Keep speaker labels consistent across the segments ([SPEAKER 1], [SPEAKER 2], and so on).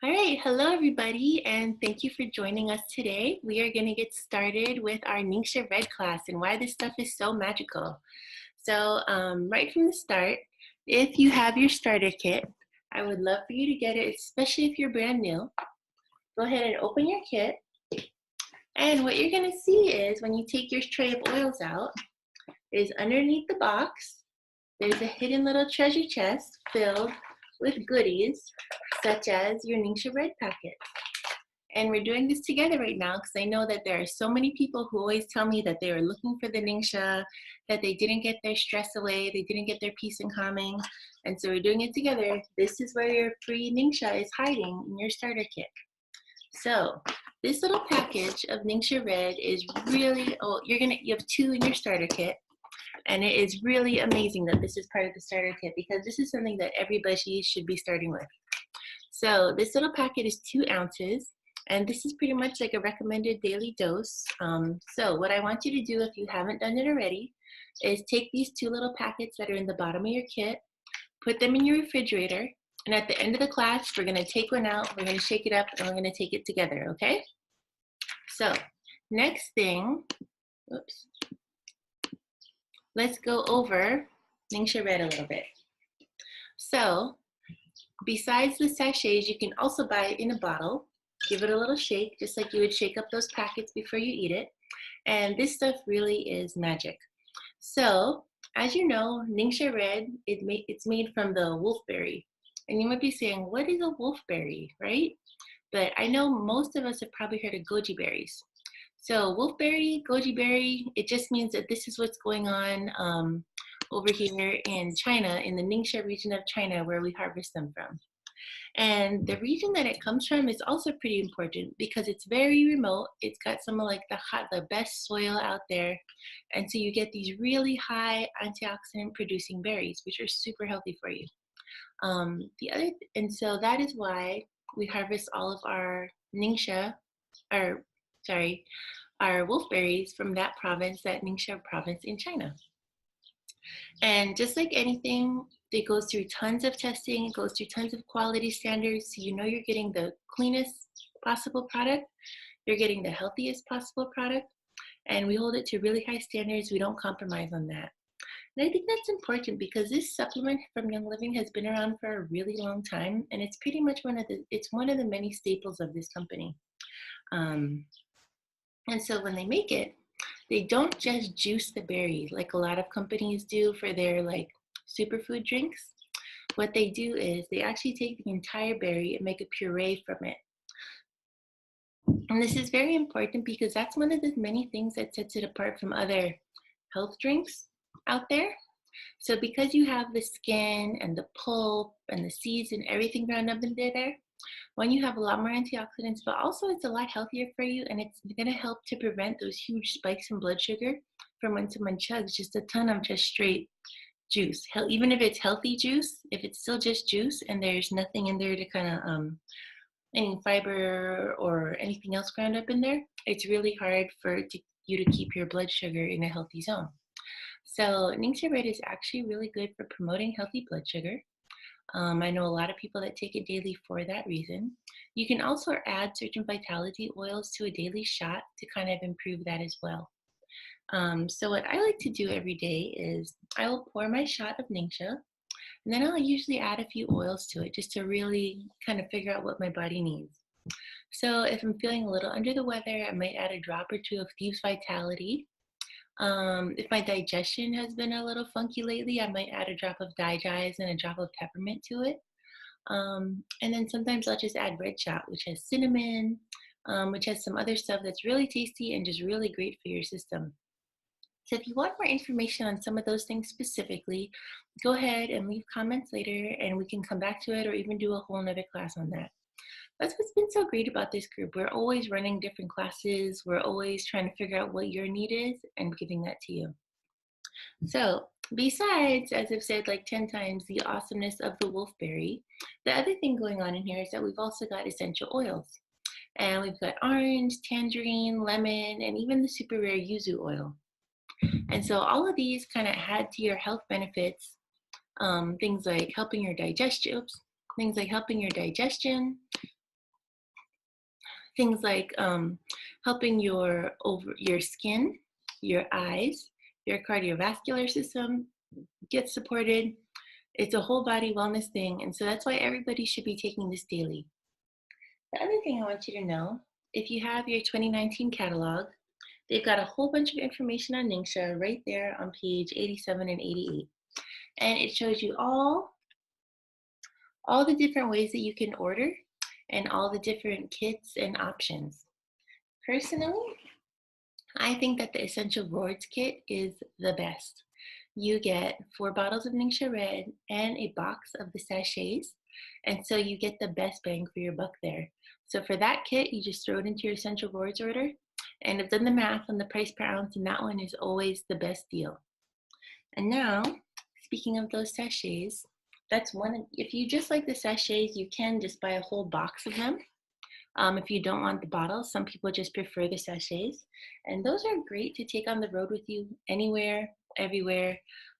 [SPEAKER 1] All right, hello everybody, and thank you for joining us today. We are going to get started with our Ningxia Red class and why this stuff is so magical. So right from the start, if you have your starter kit, I would love for you to get it, especially if you're brand new. Go ahead and open your kit. And what you're going to see is when you take your tray of oils out, is underneath the box, there's a hidden little treasure chest filled with goodies, such as your Ningxia Red packet. And we're doing this together right now because I know that there are so many people who always tell me that they were looking for the Ningxia, that they didn't get their stress away, they didn't get their peace and calming. And so we're doing it together. This is where your free Ningxia is hiding in your starter kit. So this little package of Ningxia Red is really, you have 2 in your starter kit. And it is really amazing that this is part of the starter kit because this is something that everybody should be starting with. So this little packet is 2 ounces. And this is pretty much like a recommended daily dose. So what I want you to do if you haven't done it already is take these 2 little packets that are in the bottom of your kit, put them in your refrigerator, and at the end of the class, we're gonna take one out, we're gonna shake it up, and we're gonna take it together, okay? So next thing, oops, let's go over Ningxia Red a little bit. So besides the sachets, you can also buy it in a bottle. Give it a little shake, just like you would shake up those packets before you eat it. And this stuff really is magic. So, as you know, Ningxia Red, it's made from the wolfberry. And you might be saying, what is a wolfberry, right? But I know most of us have probably heard of goji berries. So wolfberry, goji berry, it just means that this is what's going on over here in China, in the Ningxia region of China, where we harvest them from. And the region that it comes from is also pretty important because it's very remote. It's got some of like the best soil out there. And so you get these really high antioxidant producing berries, which are super healthy for you. And so that is why we harvest all of our Ningxia, our wolfberries from that province, that Ningxia province in China. And just like anything, it goes through tons of testing, it goes through tons of quality standards, so you know you're getting the cleanest possible product, you're getting the healthiest possible product, and we hold it to really high standards. We don't compromise on that. And I think that's important because this supplement from Young Living has been around for a really long time, and it's pretty much one of the many staples of this company. And so when they make it, they don't just juice the berry like a lot of companies do for their like superfood drinks. What they do is they actually take the entire berry and make a puree from it. And this is very important because that's one of the many things that sets it apart from other health drinks out there. So because you have the skin and the pulp and the seeds and everything ground up in there, one, you have a lot more antioxidants, but also it's a lot healthier for you, and it's going to help to prevent those huge spikes in blood sugar from when someone chugs just a ton of just straight juice. Even if it's healthy juice, if it's still just juice and there's nothing in there to kind of any fiber or anything else ground up in there, it's really hard for you to keep your blood sugar in a healthy zone. So Ningxia Red is actually really good for promoting healthy blood sugar. I know a lot of people that take it daily for that reason. You can also add certain vitality oils to a daily shot to kind of improve that as well. So what I like to do every day is I will pour my shot of Ningxia, and then I'll usually add a few oils to it just to really kind of figure out what my body needs. So if I'm feeling a little under the weather, I might add a drop or 2 of Thieves Vitality. If my digestion has been a little funky lately, I might add a drop of Digize and a drop of peppermint to it. And then sometimes I'll just add Red Shot, which has cinnamon, which has some other stuff that's really tasty and just really great for your system. So if you want more information on some of those things specifically, go ahead and leave comments later and we can come back to it or even do a whole nother class on that. That's what's been so great about this group. We're always running different classes. We're always trying to figure out what your need is and giving that to you. So besides, as I've said like 10 times, the awesomeness of the wolfberry, the other thing going on in here is that we've also got essential oils. And we've got orange, tangerine, lemon, and even the super rare yuzu oil. And so all of these kind of add to your health benefits, things like helping your digestion, Things like helping your skin, your eyes, your cardiovascular system get supported. It's a whole body wellness thing, and so that's why everybody should be taking this daily. The other thing I want you to know, if you have your 2019 catalog, they've got a whole bunch of information on Ningxia right there on page 87 and 88. And it shows you all the different ways that you can order and all the different kits and options. Personally, I think that the Essential Rewards Kit is the best. You get 4 bottles of Ningxia Red and a box of the sachets, and so you get the best bang for your buck there. So for that kit, you just throw it into your Essential Rewards order, and I've done the math on the price per ounce, and that one is always the best deal. And now, speaking of those sachets, that's one. If you just like the sachets, you can just buy a whole box of them. If you don't want the bottles, some people just prefer the sachets. And those are great to take on the road with you anywhere, everywhere.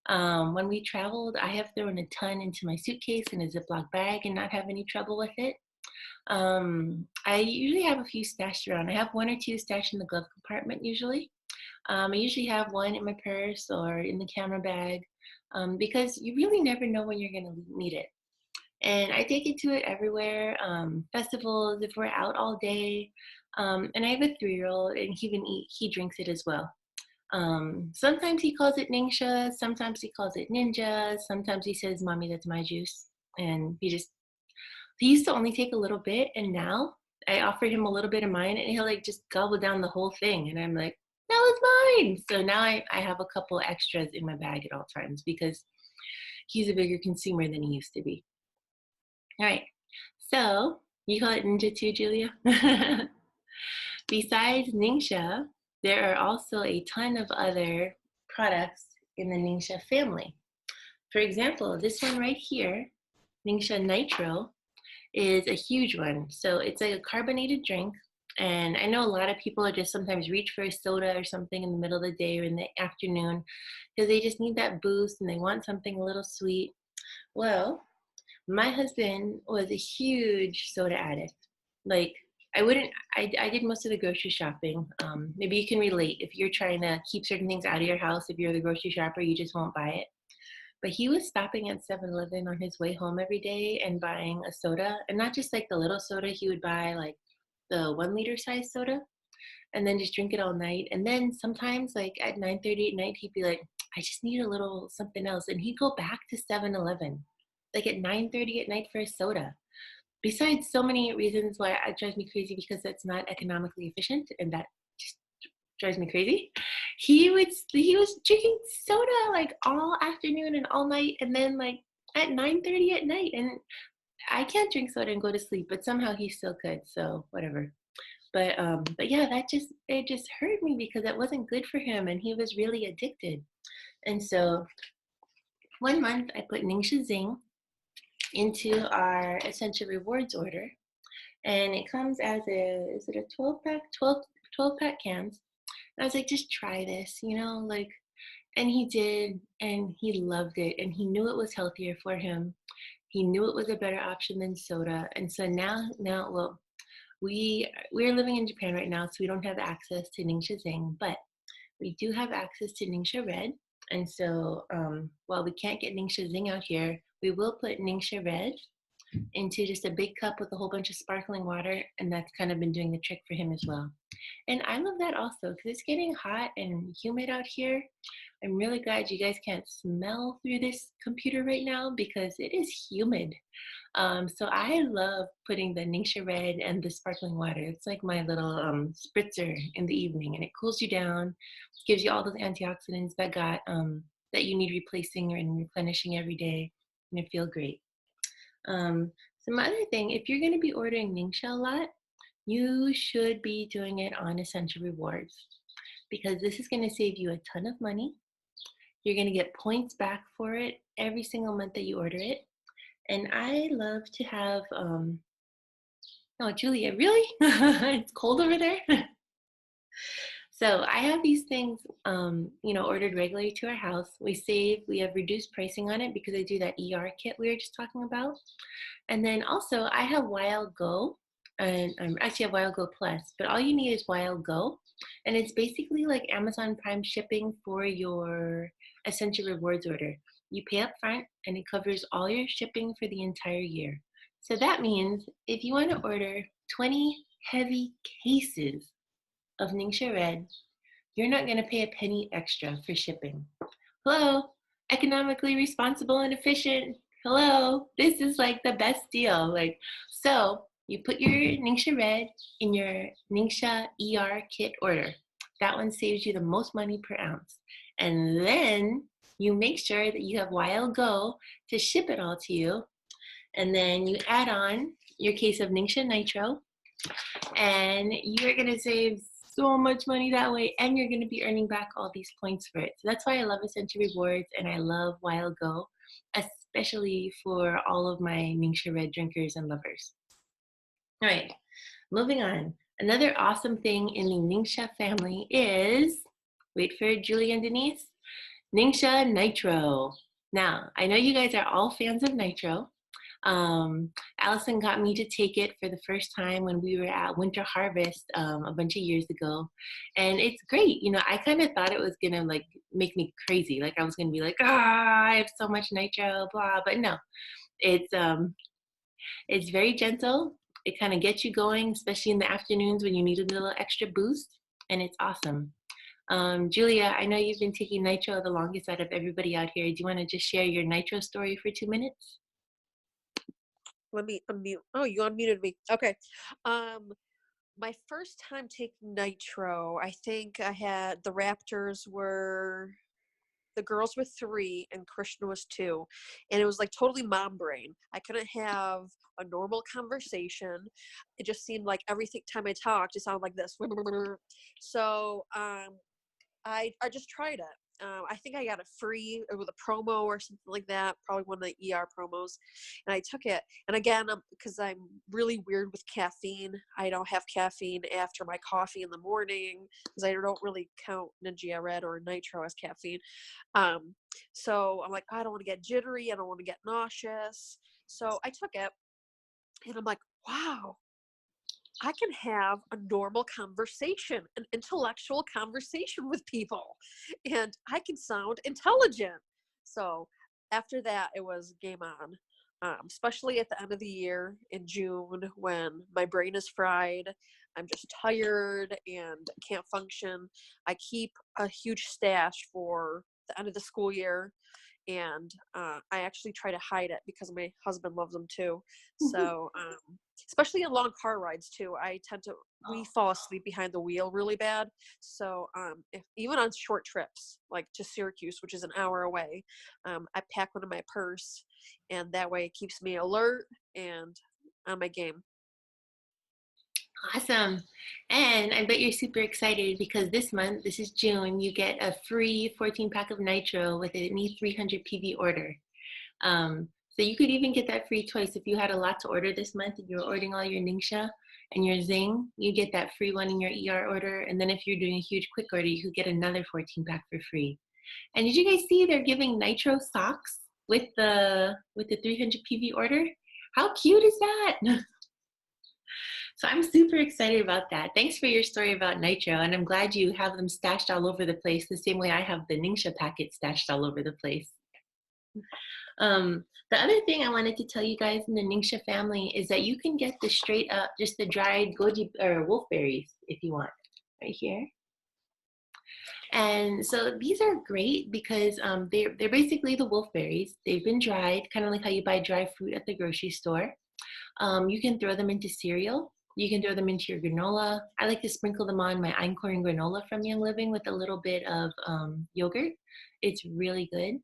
[SPEAKER 1] When we traveled, I have thrown a ton into my suitcase in a Ziploc bag and not have any trouble with it. I usually have a few stashed around. I have 1 or 2 stashed in the glove compartment usually. I usually have 1 in my purse or in the camera bag because you really never know when you're going to need it. And I take it to it everywhere, festivals, if we're out all day. And I have a 3-year-old, and he drinks it as well. Sometimes he calls it Ningxia, sometimes he calls it Ninja, sometimes he says, "Mommy, that's my juice." And he used to only take a little bit, and now I offer him a little bit of mine, and he'll like just gobble down the whole thing. And I'm like, "That was mine." So now I have a couple extras in my bag at all times because he's a bigger consumer than he used to be. All right, so you call it Ninja too, Julia? Besides Ningxia, there are also a ton of other products in the Ningxia family. For example, this one right here, Ningxia Nitro, is a huge one. So it's like a carbonated drink. And I know a lot of people are just sometimes reach for a soda or something in the middle of the day or in the afternoon because they just need that boost and they want something a little sweet. Well, my husband was a huge soda addict. Like, I did most of the grocery shopping. Maybe you can relate if you're trying to keep certain things out of your house. If you're the grocery shopper, you just won't buy it. But he was stopping at 7-Eleven on his way home every day and buying a soda. And not just like the little soda, he would buy like the 1 liter size soda and then just drink it all night. And then sometimes like at 9:30 at night, he'd be like, "I just need a little something else." And he'd go back to 7-Eleven like at 9:30 at night for a soda. Besides so many reasons why it drives me crazy because that's not economically efficient and that just drives me crazy. He was drinking soda like all afternoon and all night and then like at 9:30 at night, and I can't drink soda and go to sleep, but somehow he still could, so whatever. But yeah, it just hurt me because it wasn't good for him and he was really addicted. And so 1 month I put Ningxia Zing into our Essential Rewards order, and it comes as is it a 12 pack, 12 pack cans. And I was like, just try this, like, and he did, and he loved it, and he knew it was healthier for him. He knew it was a better option than soda. And so now, well, we're living in Japan right now, so we don't have access to Ningxia Zing, but we do have access to Ningxia Red. And so while we can't get Ningxia Zing out here, we will put Ningxia Red into just a big cup with a whole bunch of sparkling water, and that's kind of been doing the trick for him as well. And I love that also because it's getting hot and humid out here. I'm really glad you guys can't smell through this computer right now because it is humid. So I love putting the Ningxia Red and the sparkling water. It's like my little spritzer in the evening, and it cools you down, gives you all those antioxidants that you need replacing and replenishing every day, and it feels great. Some other thing, if you're going to be ordering Ningxia a lot, you should be doing it on Essential Rewards because this is going to save you a ton of money. You're going to get points back for it every single month that you order it. And I love to have, oh, Julia, really? It's cold over there? So I have these things, ordered regularly to our house. We have reduced pricing on it because I do that ER kit we were just talking about. And then also I have WildGo. and actually have WildGo Plus, but all you need is WildGo. And it's basically like Amazon Prime shipping for your Essential Rewards order. You pay up front and it covers all your shipping for the entire year. So that means if you want to order 20 heavy cases of Ningxia Red, you're not going to pay a penny extra for shipping. Hello, economically responsible and efficient. Hello, this is like the best deal. Like, so you put your Ningxia Red in your Ningxia ER kit order. That one saves you the most money per ounce. And then you make sure that you have WildGo to ship it all to you. And then you add on your case of Ningxia Nitro, and you're gonna save so much money that way, and you're gonna be earning back all these points for it. So that's why I love Essential Rewards and I love WildGo, especially for all of my Ningxia Red drinkers and lovers. All right, moving on. Another awesome thing in the Ningxia family is, wait for it, Julie and Denise, Ningxia Nitro. Now, I know you guys are all fans of Nitro. Allison got me to take it for the first time when we were at Winter Harvest a bunch of years ago, and it's great. You know, I kind of thought it was gonna like make me crazy, like I was gonna be like, I have so much nitro, blah. But no, it's very gentle. It kind of gets you going, especially in the afternoons when you need a little extra boost, and it's awesome. Julia, I know you've been taking nitro the longest out of everybody out here. Do you want to just share your nitro story for 2 minutes?
[SPEAKER 2] Let me unmute. Oh, you unmuted me. Okay. My first time taking nitro, I think I had the Raptors were the girls were 3 and Krishna was 2, and it was like totally mom brain. I couldn't have a normal conversation. It just seemed like every time I talked, it sounded like this. So I just tried it. I think I got it free with a promo or something like that, probably one of the ER promos, and I took it. And again, because I'm really weird with caffeine, I don't have caffeine after my coffee in the morning because I don't really count Ningxia Red or Nitro as caffeine. So I'm like, I don't want to get jittery, I don't want to get nauseous. So I took it, and I'm like, wow, I can have a normal conversation, an intellectual conversation with people, and I can sound intelligent. So after that, it was game on, especially at the end of the year in June when my brain is fried. I'm just tired and can't function. I keep a huge stash for the end of the school year, and I actually try to hide it because my husband loves them too. So especially in long car rides too, we fall asleep behind the wheel really bad. So if even on short trips like to Syracuse, which is an hour away, I pack one in my purse, and that way it keeps me alert and on my game.
[SPEAKER 1] Awesome. And I bet you're super excited because this month, this is June, you get a free 14 pack of nitro with any 300 PV order. So you could even get that free twice if you had a lot to order this month and you're ordering all your Ningxia and your Zing, you get that free one in your ER order. And then if you're doing a huge quick order, you could get another 14 pack for free. And did you guys see they're giving nitro socks with the 300 PV order? How cute is that? So I'm super excited about that. Thanks for your story about nitro, and I'm glad you have them stashed all over the place the same way I have the Ningxia packet stashed all over the place. The other thing I wanted to tell you guys in the Ningxia family is that you can get the straight up, just the dried goji or wolfberries if you want, right here. And so these are great because they're basically the wolfberries. They've been dried, kind of like how you buy dry fruit at the grocery store. You can throw them into cereal. You can throw them into your granola. I like to sprinkle them on my einkorn granola from Young Living with a little bit of yogurt. It's really good.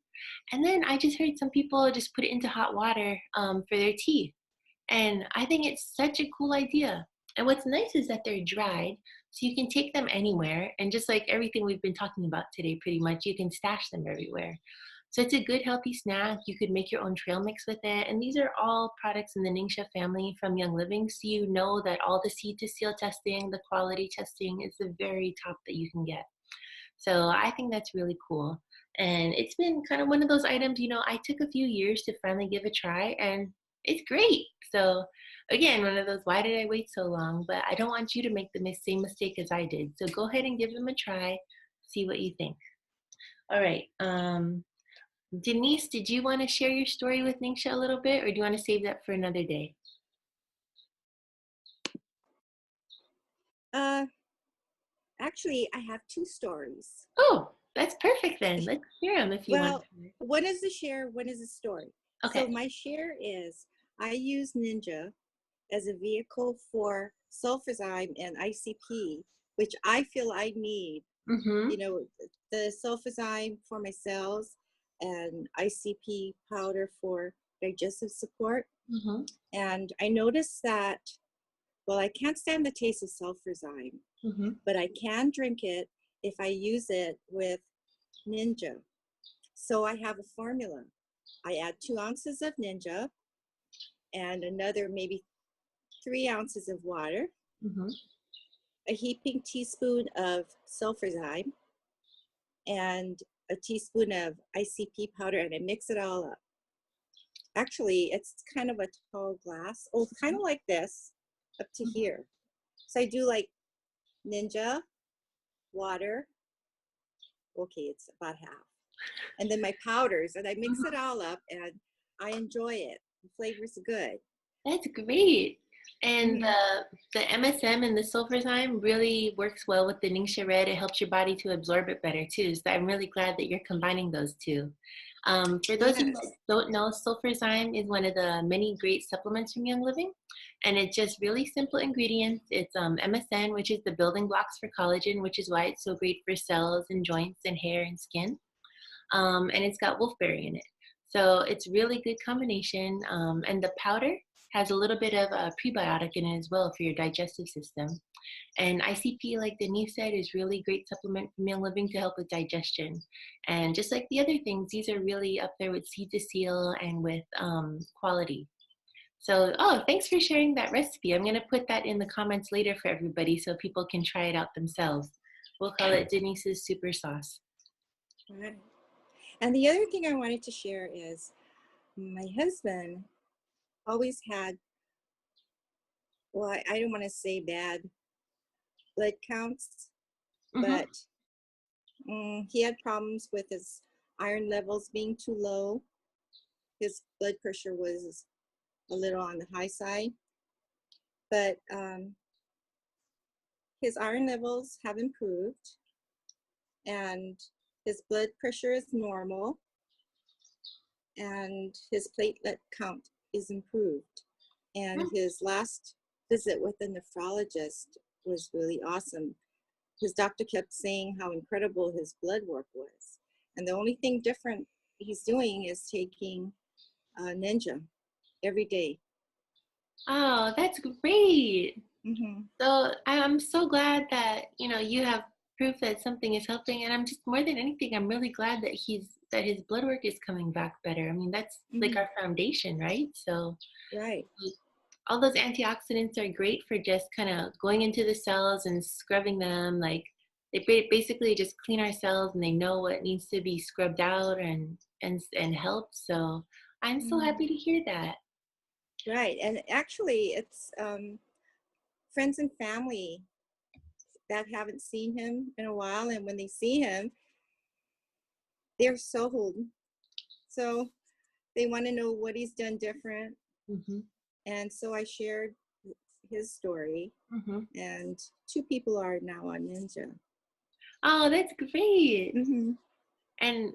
[SPEAKER 1] And then I just heard some people just put it into hot water for their tea. And I think it's such a cool idea. And what's nice is that they're dried, so you can take them anywhere. And just like everything we've been talking about today, pretty much, you can stash them everywhere. So it's a good, healthy snack. You could make your own trail mix with it. And these are all products in the Ningxia family from Young Living. So you know that all the seed to seal testing, the quality testing is the very top that you can get. So I think that's really cool. And it's been kind of one of those items, you know, I took a few years to finally give a try. And It's great. So again, one of those, why did I wait so long? But I don't want you to make the same mistake as I did. So go ahead and give them a try, see what you think. All right. Denise, did you want to share your story with Ningxia a little bit, or do you want to save that for another day?
[SPEAKER 3] Actually, I have two stories.
[SPEAKER 1] Oh, that's perfect then. Let's hear them if you want.
[SPEAKER 3] Well, one is the share, one is a story.
[SPEAKER 1] Okay.
[SPEAKER 3] So my share is I use Ninja as a vehicle for sulfurzyme and ICP, which I feel I need.
[SPEAKER 1] Mm-hmm.
[SPEAKER 3] You know, the sulfurzyme for my cells and ICP powder for digestive support.
[SPEAKER 1] Mm-hmm.
[SPEAKER 3] And I noticed that, well, I can't stand the taste of sulfurzyme,
[SPEAKER 1] Mm-hmm.
[SPEAKER 3] but I can drink it if I use it with Ninja. So I have a formula. I add 2 ounces of Ninja and another maybe 3 ounces of water,
[SPEAKER 1] Mm-hmm.
[SPEAKER 3] a heaping teaspoon of sulfurzyme, and a teaspoon of ICP powder, and I mix it all up. Actually, it's kind of a tall glass, kind of like this, up to here. So I do like Ninja, water, okay, it's about half. And then my powders, and I mix it all up, and I enjoy it. The flavor's good.
[SPEAKER 1] That's great. And the MSM and the sulfurzyme really works well with the Ningxia Red. It helps your body to absorb it better too. So I'm really glad that you're combining those two. For those of you that don't know, sulfurzyme is one of the many great supplements from Young Living. And it's just really simple ingredients. It's MSN, which is the building blocks for collagen, which is why it's so great for cells and joints and hair and skin. And it's got wolfberry in it. So it's really good combination. And the powder has a little bit of a prebiotic in it as well for your digestive system. And ICP, like Denise said, is really great supplement for Young Living to help with digestion. And just like the other things, these are really up there with seed to seal and with quality. So, thanks for sharing that recipe. I'm going to put that in the comments later for everybody so people can try it out themselves. We'll call it Denise's Super Sauce.
[SPEAKER 3] All right. And the other thing I wanted to share is my husband always had, well, I don't want to say bad blood counts, but he had problems with his iron levels being too low. His blood pressure was a little on the high side, but his iron levels have improved and his blood pressure is normal and his platelet count is improved. And his last visit with a nephrologist was really awesome. His doctor kept saying how incredible his blood work was. And the only thing different he's doing is taking Ninja every day.
[SPEAKER 1] Oh, that's great.
[SPEAKER 3] Mm-hmm.
[SPEAKER 1] So I'm so glad that, you have proof that something is helping. And I'm just, more than anything, I'm really glad that his blood work is coming back better. I mean, that's like our foundation, right? So
[SPEAKER 3] right.
[SPEAKER 1] All those antioxidants are great for just kind of going into the cells and scrubbing them. Like they basically just clean our cells and they know what needs to be scrubbed out and help. So I'm so happy to hear that.
[SPEAKER 3] Right. And actually it's friends and family that haven't seen him in a while, and when they see him, they're so they want to know what he's done different. And so I shared his story, and 2 people are now on Ninja.
[SPEAKER 1] Oh, that's great. And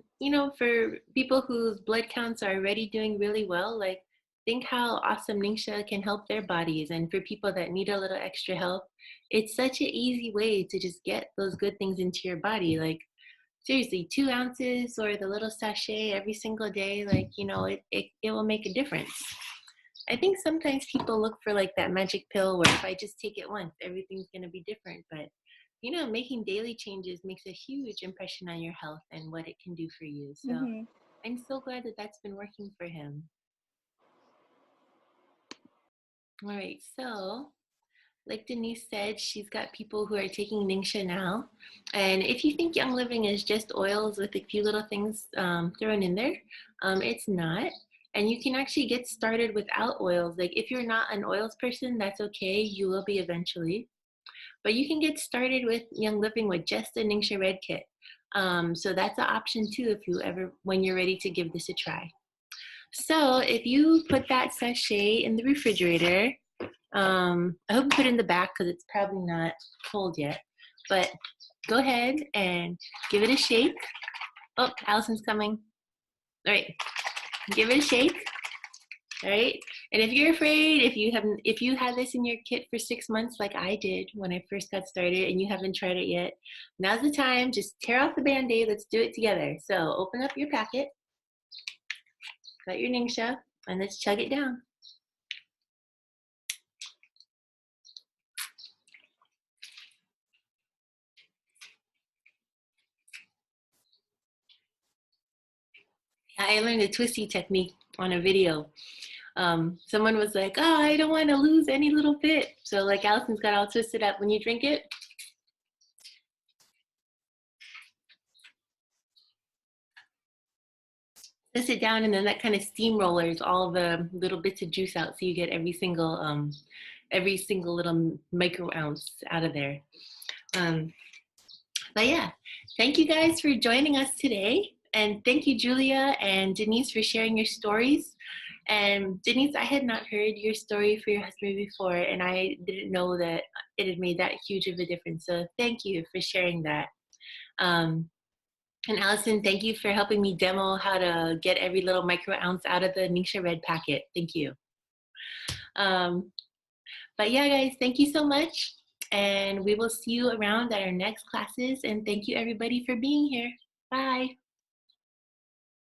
[SPEAKER 1] for people whose blood counts are already doing really well, like, think how awesome Ningxia can help their bodies. And for people that need a little extra help, it's such an easy way to just get those good things into your body. Like, seriously, 2 ounces or the little sachet every single day, like, it will make a difference. I think sometimes people look for like that magic pill where if I just take it once, everything's going to be different. But, making daily changes makes a huge impression on your health and what it can do for you. So I'm so glad that that's been working for him. All right, so like Denise said, she's got people who are taking Ningxia now. And if you think Young Living is just oils with a few little things thrown in there, it's not. And you can actually get started without oils. Like if you're not an oils person, that's okay. You will be eventually. But you can get started with Young Living with just the Ningxia Red kit. So that's an option too when you're ready to give this a try. So if you put that sachet in the refrigerator, I hope you put it in the back because it's probably not cold yet. But go ahead and give it a shake. Oh, Allison's coming. All right, give it a shake. All right, and if you're afraid, if you had this in your kit for 6 months like I did when I first got started and you haven't tried it yet, now's the time. Just tear off the Band-Aid. Let's do it together. So open up your packet, got your Ningxia, and let's chug it down. I learned the twisty technique on a video. Someone was like, oh, I don't want to lose any little bit. So like Allison's got all twisted up. When you drink it, twist it down, and then that kind of steamrollers all the little bits of juice out, so you get every single little micro ounce out of there. But yeah, thank you guys for joining us today. And thank you, Julia and Denise, for sharing your stories. And Denise, I had not heard your story for your husband before, and I didn't know that it had made that huge of a difference. So thank you for sharing that. And Allison, thank you for helping me demo how to get every little micro ounce out of the Ningxia Red packet. Thank you. But yeah, guys, thank you so much. And we will see you around at our next classes. And thank you, everybody, for being here. Bye.